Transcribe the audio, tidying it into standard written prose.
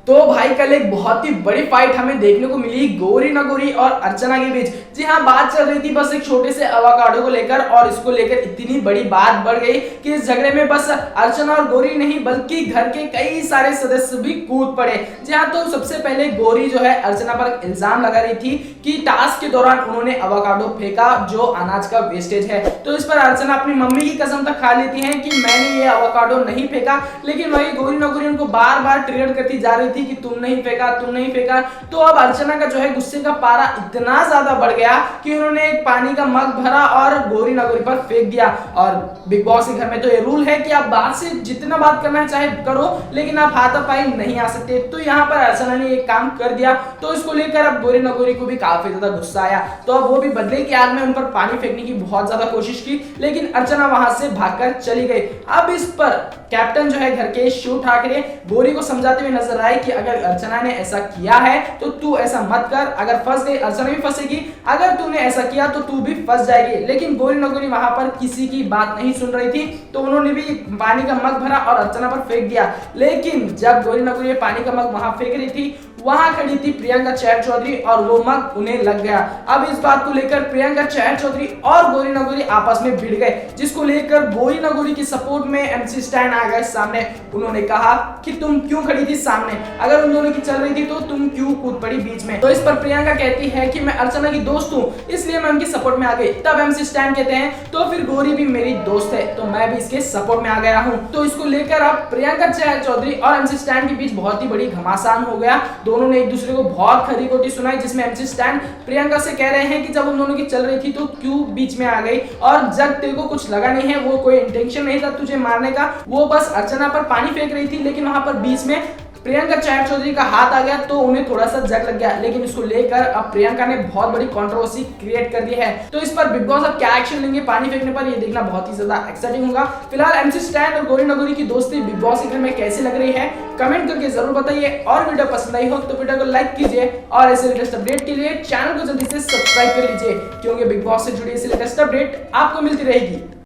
तो भाई कल एक बहुत ही बड़ी फाइट हमें देखने को मिली गौरी नगौरी और अर्चना के बीच। जी हाँ, बात चल रही थी बस एक छोटे से अवाकाडो को लेकर और इसको लेकर इतनी बड़ी बात बढ़ गई कि इस झगड़े में बस अर्चना और गौरी नहीं बल्कि घर के कई सारे सदस्य भी कूद पड़े। जी हाँ, तो सबसे पहले गौरी जो है अर्चना पर इल्जाम लगा रही थी कि टास्क के दौरान उन्होंने अवाकाडो फेंका जो अनाज का वेस्टेज है। तो इस पर अर्चना अपनी मम्मी की कसम तक खा लेती है कि मैंने ये अवाकाडो नहीं फेंका, लेकिन वही गौरी नगौरी उनको बार बार ट्रिगर करती जा रही थी कि तुम नहीं फेंका, तुम नहीं फेंका। तो अब अर्चना का जो है गुस्से का पारा इतना ज्यादा बढ़ गया कि उन्होंने एक पानी का मग भरा और गौरी नगौरी पर फेंक दिया। और बिग बॉस के घर में तो ये रूल है कि आप बात से जितना बात करना है चाहे करो, लेकिन आप हाथापाई नहीं आ सकते। तो यहाँ पर अर्चना ने एक काम कर दिया, तो इसको लेकर अब गौरी नगौरी को भी काफी ज्यादा गुस्सा आया। तो अब वो भी बदले की आग में उन पर पानी फेंकने की बहुत ज्यादा कोशिश की, लेकिन अर्चना वहां से भागकर चली गई। अब इस पर कैप्टन जो है घर के शिव ठाकरे गौरी को समझाते हुए नजर आए कि अगर अर्चना ने ऐसा किया है तो तू ऐसा मत कर, अगर फंस गई अर्चना भी फंसेगी, अगर तूने ऐसा किया तो तू भी फंस जाएगी। लेकिन गौरी नगौरी वहां पर किसी की बात नहीं सुन रही थी, तो उन्होंने भी पानी का मग भरा और अर्चना पर फेंक दिया। लेकिन जब गौरी नगौरी पानी का मग वहां फेंक रही थी, वहां खड़ी थी प्रियंका चहर चौधरी और वो मग उन्हें लग गया। अब इस बात को लेकर प्रियंका चहर चौधरी और गौरी नगौरी आपस में भिड़ गए, जिसको लेकर गौरी नगौरी की सपोर्ट में एमसी स्टैन आ गए सामने। उन्होंने कहा कि तुम क्यों खड़ी थी सामने, अगर उन दोनों की चल रही थी तो तुम क्यों कूद पड़ी बीच में। तो इस पर प्रियंका कहती है कि मैं अर्चना की दोस्त हूं, इसलिए मैं उनकी सपोर्ट में आ गई। तब एमसी स्टैन कहते हैं तो फिर गौरी भी मेरी दोस्त है, तो मैं भी इसके सपोर्ट में आ गया हूं। तो इसको लेकर अब प्रियंका चहर चौधरी और एमसी स्टैन के बीच बहुत ही बड़ी घमासान हो गया। दोनों ने एक दूसरे को बहुत खरी खोटी सुनाई, जिसमें एमसी स्टैन प्रियंका से कह रहे हैं कि जब उन दोनों की चल रही थी तो क्यों बीच में आ गई, और जब तेरे को कुछ लगा नहीं है, वो कोई इंटेंशन नहीं था तुझे मारने का, वो बस अर्चना पर पानी फेंक रही थी, लेकिन वहां पर बीच में प्रियंका चहर चौधरी का हाथ आ गया तो उन्हें थोड़ा सा जग लग गया। लेकिन इसको लेकर अब प्रियंका ने बहुत बड़ी कंट्रोवर्सी क्रिएट कर दी है। तो इस पर बिग बॉस अब क्या एक्शन लेंगे पानी फेंकने पर, ये देखना बहुत ही ज्यादा एक्साइटिंग होगा। फिलहाल एमसी स्टैन और गौरी नगौरी की दोस्ती बिग बॉस के घर में कैसी लग रही है कमेंट करके जरूर बताइए, और वीडियो पसंद आई हो तो वीडियो को लाइक कीजिए और ऐसे लेटेस्ट अपडेट के लिए चैनल को जल्दी से सब्सक्राइब कर लीजिए, क्योंकि बिग बॉस से जुड़ी ऐसी लेटेस्ट अपडेट आपको मिलती रहेगी।